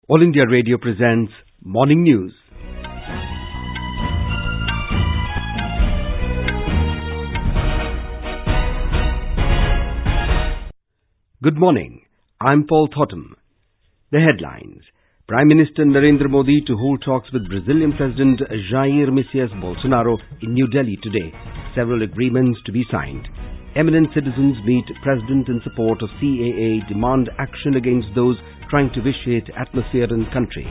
All India Radio presents Morning News. Good morning. I'm Paul Thottam. The headlines. Prime Minister Narendra Modi to hold talks with Brazilian President Jair Messias Bolsonaro in New Delhi today. Several agreements to be signed. Eminent citizens meet President in support of CAA, demand action against those trying to vitiate atmosphere in country.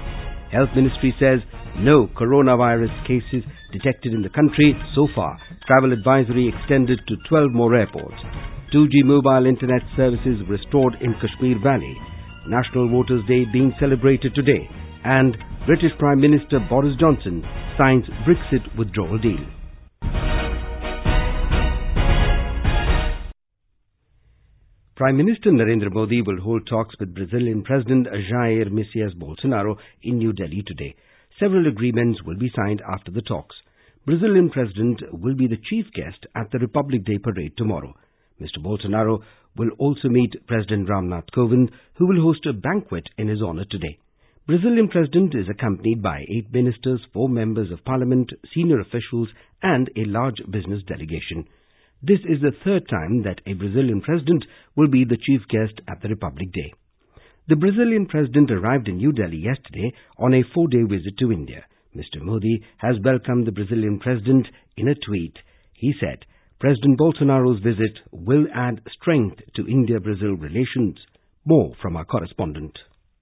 Health Ministry says no coronavirus cases detected in the country so far. Travel advisory extended to 12 more airports. 2G mobile internet services restored in Kashmir Valley. National Voters' Day being celebrated today. And British Prime Minister Boris Johnson signs Brexit withdrawal deal. Prime Minister Narendra Modi will hold talks with Brazilian President Jair Messias Bolsonaro in New Delhi today. Several agreements will be signed after the talks. Brazilian President will be the chief guest at the Republic Day parade tomorrow. Mr. Bolsonaro will also meet President Ramnath Kovind, who will host a banquet in his honor today. Brazilian President is accompanied by 8 ministers, 4 members of parliament, senior officials and a large business delegation. This is the third time that a Brazilian president will be the chief guest at the Republic Day. The Brazilian president arrived in New Delhi yesterday on a 4-day visit to India. Mr. Modi has welcomed the Brazilian president in a tweet. He said, President Bolsonaro's visit will add strength to India-Brazil relations. More from our correspondent.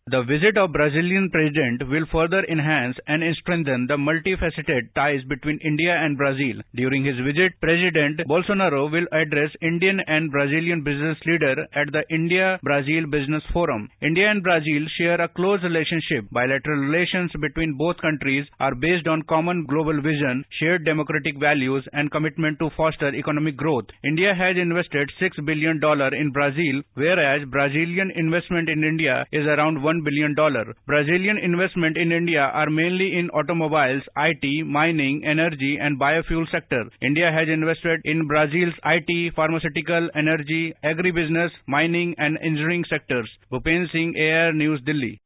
The visit of Brazilian President will further enhance and strengthen the multifaceted ties between India and Brazil. During his visit, President Bolsonaro will address Indian and Brazilian business leaders at the India-Brazil Business Forum. India and Brazil share a close relationship. Bilateral relations between both countries are based on common global vision, shared democratic values, and commitment to foster economic growth. India has invested $6 billion in Brazil, whereas Brazilian investment in India is around $1 billion. Brazilian investment in India are mainly in automobiles, IT, mining, energy and biofuel sector. India has invested in Brazil's IT, pharmaceutical, energy, agribusiness, mining and engineering sectors. Bhupen Singh, AR News, Delhi.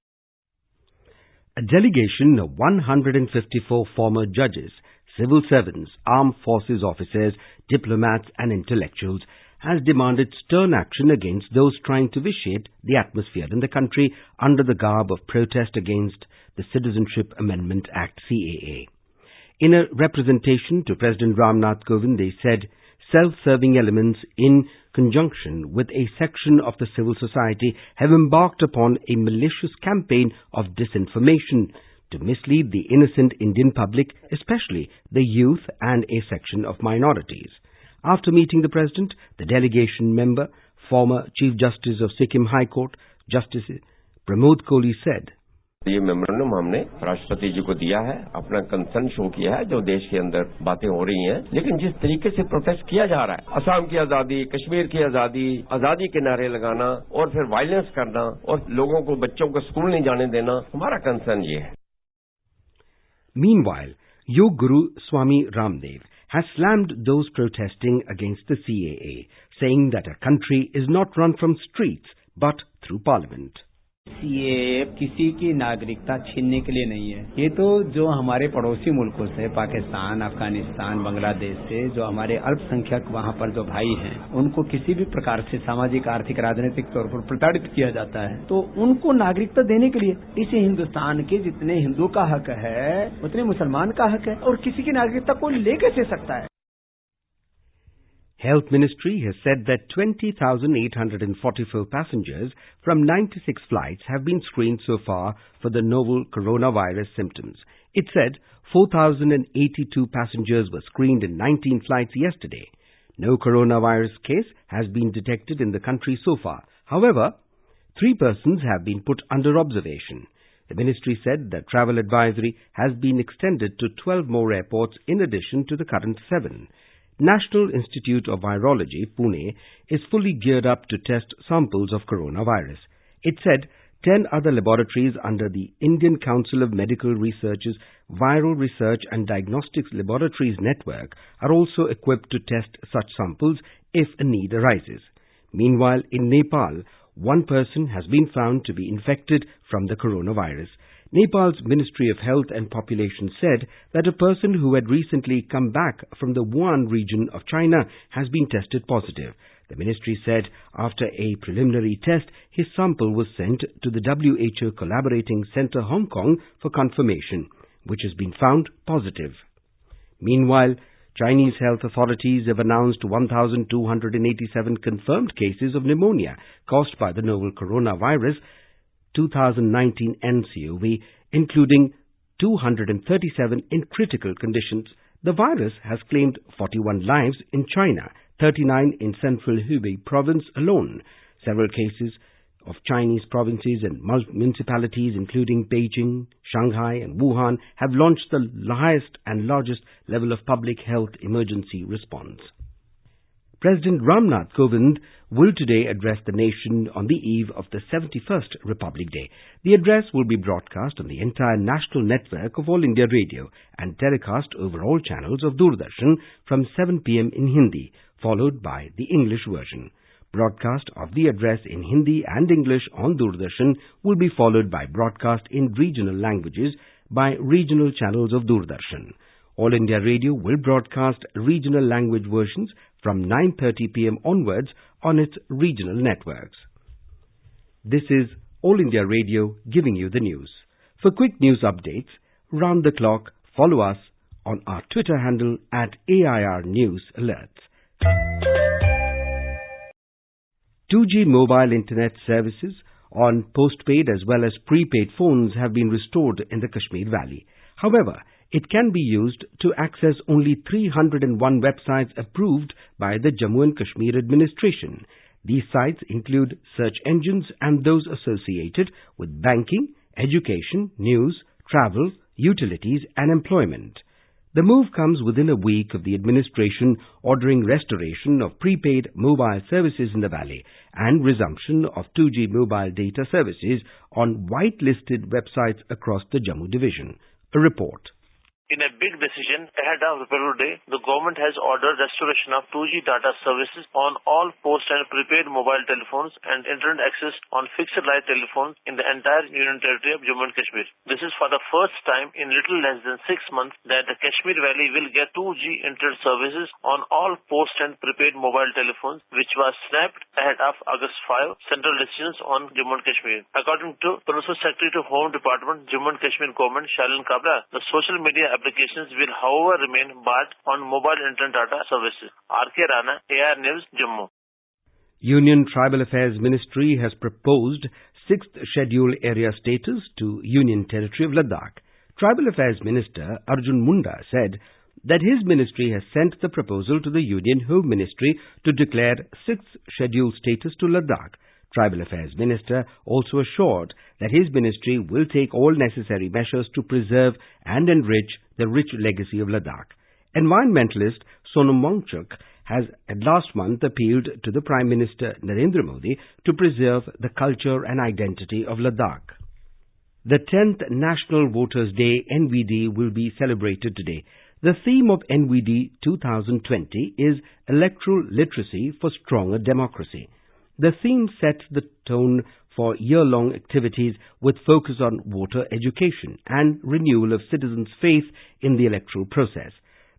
A delegation of 154 former judges, civil servants, armed forces officers, diplomats and intellectuals has demanded stern action against those trying to vitiate the atmosphere in the country under the garb of protest against the Citizenship Amendment Act CAA. In a representation to President Ramnath Kovind, they said self-serving elements in conjunction with a section of the civil society have embarked upon a malicious campaign of disinformation to mislead the innocent Indian public, especially the youth and a section of minorities. After meeting the President, the delegation member, former Chief Justice of Sikkim High Court, Justice Pramod Kohli said, ये memorandum हमने राष्ट्रपति जी को दिया है, अपना concern show किया है जो देश के अंदर बातें हो रही हैं, लेकिन जिस तरीके से प्रोटेस्ट किया जा रहा है, असम की आजादी, कश्मीर की आजादी, आजादी के नारे लगाना और फिर वायलेंस करना और लोगों को बच्चों को स्कूल नहीं जाने देना, हमारा कंसर्न ये है. Meanwhile, Yog Guru Swami Ramdev has slammed those protesting against the CAA, saying that a country is not run from streets but through parliament. CAA किसी की नागरिकता छीनने के लिए नहीं है. ये तो जो हमारे पड़ोसी मुल्कों से, पाकिस्तान, अफगानिस्तान, बांग्लादेश से जो हमारे अल्पसंख्यक वहाँ पर जो भाई हैं, उनको किसी भी प्रकार से सामाजिक, आर्थिक, राजनीतिक तौर पर प्रताड़ित किया जाता है, तो उनको नागरिकता देने के लिए इस हिंदुस्तान के जितने हिंदू का हक है उतने मुसलमान का हक है, और किसी की नागरिकता कोई ले कैसे सकता है. Health Ministry has said that 20,844 passengers from 96 flights have been screened so far for the novel coronavirus symptoms. It said 4,082 passengers were screened in 19 flights yesterday. No coronavirus case has been detected in the country so far. However, 3 persons have been put under observation. The ministry said that travel advisory has been extended to 12 more airports in addition to the current 7. National Institute of Virology, Pune, is fully geared up to test samples of coronavirus. It said 10 other laboratories under the Indian Council of Medical Research's Viral Research and Diagnostics Laboratories network are also equipped to test such samples if a need arises. Meanwhile, in Nepal, one person has been found to be infected from the coronavirus. Nepal's Ministry of Health and Population said that a person who had recently come back from the Wuhan region of China has been tested positive. The ministry said after a preliminary test, his sample was sent to the WHO Collaborating Centre Hong Kong for confirmation, which has been found positive. Meanwhile, Chinese health authorities have announced 1,287 confirmed cases of pneumonia caused by the novel coronavirus 2019 nCoV, including 237 in critical conditions. The virus has claimed 41 lives in China, 39 in central Hubei province alone. Several cases of Chinese provinces and municipalities, including Beijing, Shanghai and Wuhan, have launched the highest and largest level of public health emergency response. President Ramnath Kovind will today address the nation on the eve of the 71st Republic Day. The address will be broadcast on the entire national network of All India Radio and telecast over all channels of Doordarshan from 7 p.m. in Hindi, followed by the English version. Broadcast of the address in Hindi and English on Doordarshan will be followed by broadcast in regional languages by regional channels of Doordarshan. All India Radio will broadcast regional language versions from 9:30 p.m. onwards on its regional networks. This is All India Radio giving you the news. For quick news updates, round the clock, follow us on our Twitter handle at AIR News Alerts. 2G mobile internet services on postpaid as well as prepaid phones have been restored in the Kashmir Valley. However, it can be used to access only 301 websites approved by the Jammu and Kashmir administration. These sites include search engines and those associated with banking, education, news, travel, utilities and employment. The move comes within a week of the administration ordering restoration of prepaid mobile services in the valley and resumption of 2G mobile data services on whitelisted websites across the Jammu division. A report. In a big decision ahead of Republic Day, the government has ordered restoration of 2G data services on all post and prepaid mobile telephones and internet access on fixed line telephones in the entire Union Territory of Jammu and Kashmir. This is for the first time in little less than 6 months that the Kashmir Valley will get 2G internet services on all post and prepaid mobile telephones, which was snapped ahead of August 5 central decisions on Jammu and Kashmir. According to Principal Secretary to Home Department, Jammu and Kashmir Government, Shailin Kabra, the social media applications will however remain barred on mobile internet data services. R.K. Rana, AR News, Jammu. Union Tribal Affairs Ministry has proposed 6th Schedule Area status to Union Territory of Ladakh. Tribal Affairs Minister Arjun Munda said that his ministry has sent the proposal to the Union Home Ministry to declare 6th Schedule status to Ladakh. Tribal Affairs Minister also assured that his ministry will take all necessary measures to preserve and enrich the rich legacy of Ladakh. Environmentalist Sonam Wangchuk has last month appealed to the Prime Minister Narendra Modi to preserve the culture and identity of Ladakh. The 10th National Voters' Day NVD will be celebrated today. The theme of NVD 2020 is Electoral Literacy for Stronger Democracy. The theme sets the tone for year-long activities with focus on voter education and renewal of citizens' faith in the electoral process.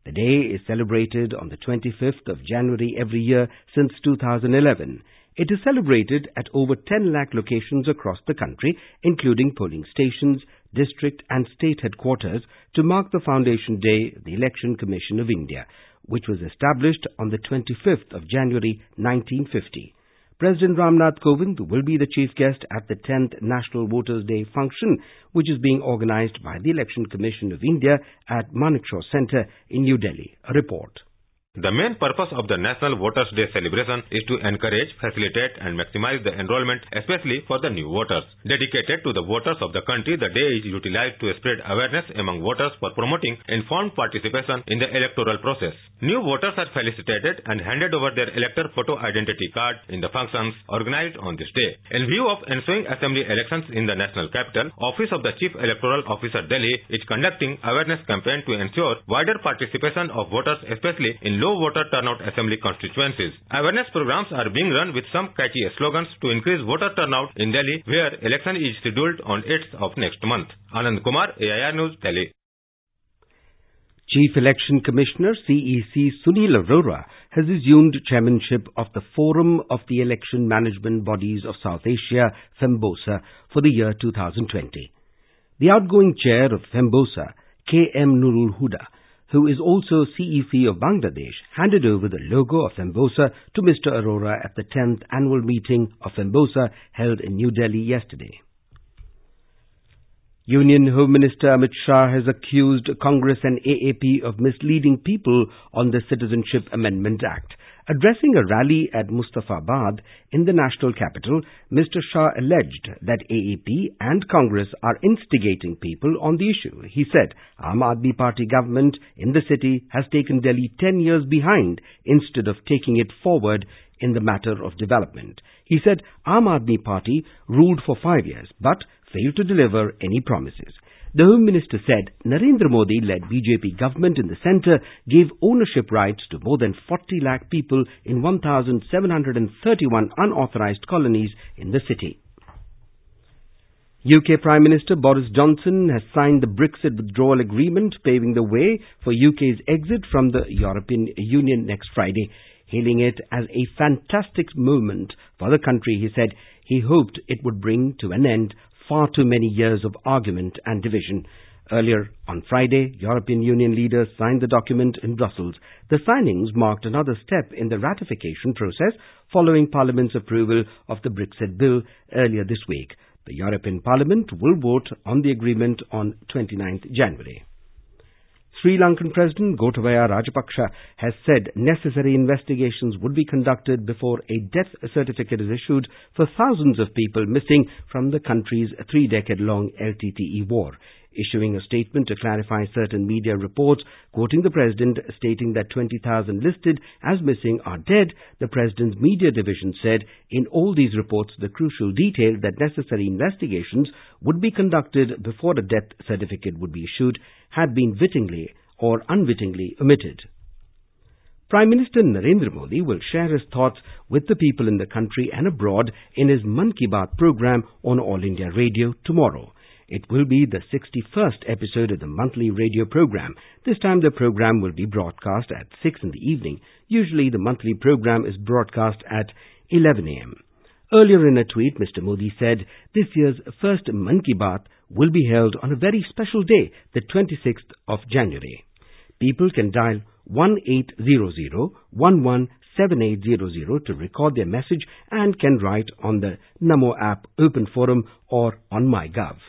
The day is celebrated on the 25th of January every year since 2011. It is celebrated at over 10 lakh locations across the country, including polling stations, district and state headquarters, to mark the foundation day of the Election Commission of India, which was established on the 25th of January 1950. President Ramnath Kovind will be the chief guest at the 10th National Voters' Day function, which is being organized by the Election Commission of India at Manekshaw Centre in New Delhi. A report. The main purpose of the National Voters' Day celebration is to encourage, facilitate and maximize the enrollment, especially for the new voters. Dedicated to the voters of the country, the day is utilized to spread awareness among voters for promoting informed participation in the electoral process. New voters are felicitated and handed over their elector photo identity card in the functions organized on this day. In view of ensuing assembly elections in the national capital, Office of the Chief Electoral Officer Delhi is conducting awareness campaign to ensure wider participation of voters, especially in low low voter turnout assembly constituencies. Awareness programs are being run with some catchy slogans to increase voter turnout in Delhi, where election is scheduled on 8th of next month. Anand Kumar, AIR News, Delhi. Chief Election Commissioner CEC Sunil Arora has assumed chairmanship of the Forum of the Election Management Bodies of South Asia, FEMBOSA, for the year 2020. The outgoing chair of FEMBOSA, K.M. Nurul Huda, who is also CEC of Bangladesh, handed over the logo of FEMBOSA to Mr. Arora at the 10th annual meeting of FEMBOSA held in New Delhi yesterday. Union Home Minister Amit Shah has accused Congress and AAP of misleading people on the Citizenship Amendment Act. Addressing a rally at Mustafabad in the national capital, Mr. Shah alleged that AAP and Congress are instigating people on the issue. He said, Aam Aadmi Party government in the city has taken Delhi 10 years behind instead of taking it forward in the matter of development. He said Aam Aadmi Party ruled for 5 years but failed to deliver any promises. The Home Minister said Narendra Modi-led BJP government in the centre gave ownership rights to more than 40 lakh people in 1,731 unauthorised colonies in the city. UK Prime Minister Boris Johnson has signed the Brexit withdrawal agreement, paving the way for UK's exit from the European Union next Friday. Hailing it as a fantastic moment for the country, he said he hoped it would bring to an end far too many years of argument and division. Earlier on Friday, European Union leaders signed the document in Brussels. The signings marked another step in the ratification process following Parliament's approval of the Brexit bill earlier this week. The European Parliament will vote on the agreement on 29th January. Sri Lankan President Gotabaya Rajapaksa has said necessary investigations would be conducted before a death certificate is issued for thousands of people missing from the country's 3-decade-long LTTE war. Issuing a statement to clarify certain media reports, quoting the President stating that 20,000 listed as missing are dead, the President's media division said in all these reports the crucial detail that necessary investigations would be conducted before a death certificate would be issued had been wittingly or unwittingly omitted. Prime Minister Narendra Modi will share his thoughts with the people in the country and abroad in his Mann Ki Baat program on All India Radio tomorrow. It will be the 61st episode of the monthly radio program. This time the program will be broadcast at 6 in the evening. Usually the monthly program is broadcast at 11 a.m. Earlier in a tweet, Mr. Modi said this year's first Mann Ki Baat will be held on a very special day, the 26th of January. People can dial 1-800-117800 to record their message and can write on the Namo app open forum or on MyGov.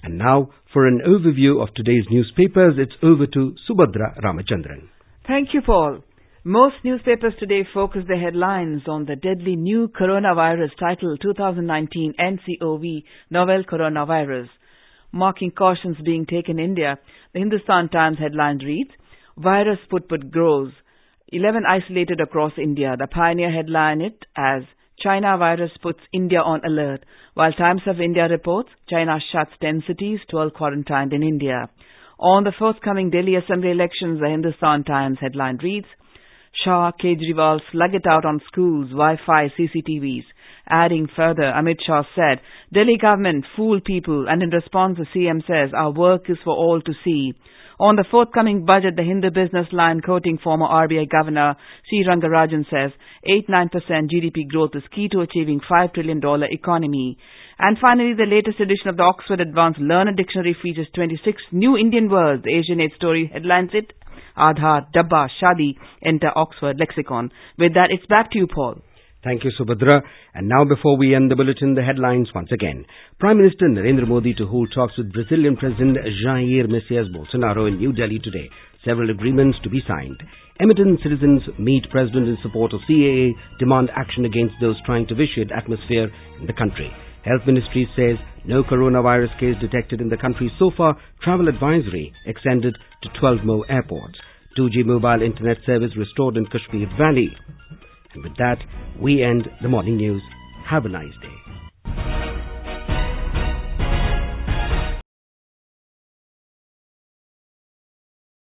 And now, for an overview of today's newspapers, it's over to Subhadra Ramachandran. Thank you, Paul. Most newspapers today focus their headlines on the deadly new coronavirus titled 2019 NCOV, Novel Coronavirus. Marking cautions being taken in India, the Hindustan Times headline reads, Virus put grows, 11 isolated across India. The Pioneer headline it as China virus puts India on alert, while Times of India reports China shuts 10 cities, 12 quarantined in India. On the forthcoming Delhi Assembly elections, the Hindustan Times headline reads, Shah, Kejriwal slug it out on schools, Wi-Fi, CCTVs. Adding further, Amit Shah said, Delhi government fool people, and in response the CM says, our work is for all to see. On the forthcoming budget, the Hindu business line quoting former RBI Governor C. Rangarajan says 8-9% GDP growth is key to achieving $5 trillion economy. And finally, the latest edition of the Oxford Advanced Learner Dictionary features 26 new Indian words. The Asian Age story headlines it, Aadhaar, Dabba, Shadi, enter Oxford Lexicon. With that, it's back to you, Paul. Thank you, Subhadra. And now, before we end the bulletin, the headlines once again. Prime Minister Narendra Modi to hold talks with Brazilian President Jair Messias Bolsonaro in New Delhi today. Several agreements to be signed. Eminent citizens meet President in support of CAA, demand action against those trying to vitiate atmosphere in the country. Health Ministry says no coronavirus case detected in the country so far. Travel advisory extended to 12 more airports. 2G mobile internet service restored in Kashmir Valley. And with that, we end the morning news. Have a nice day.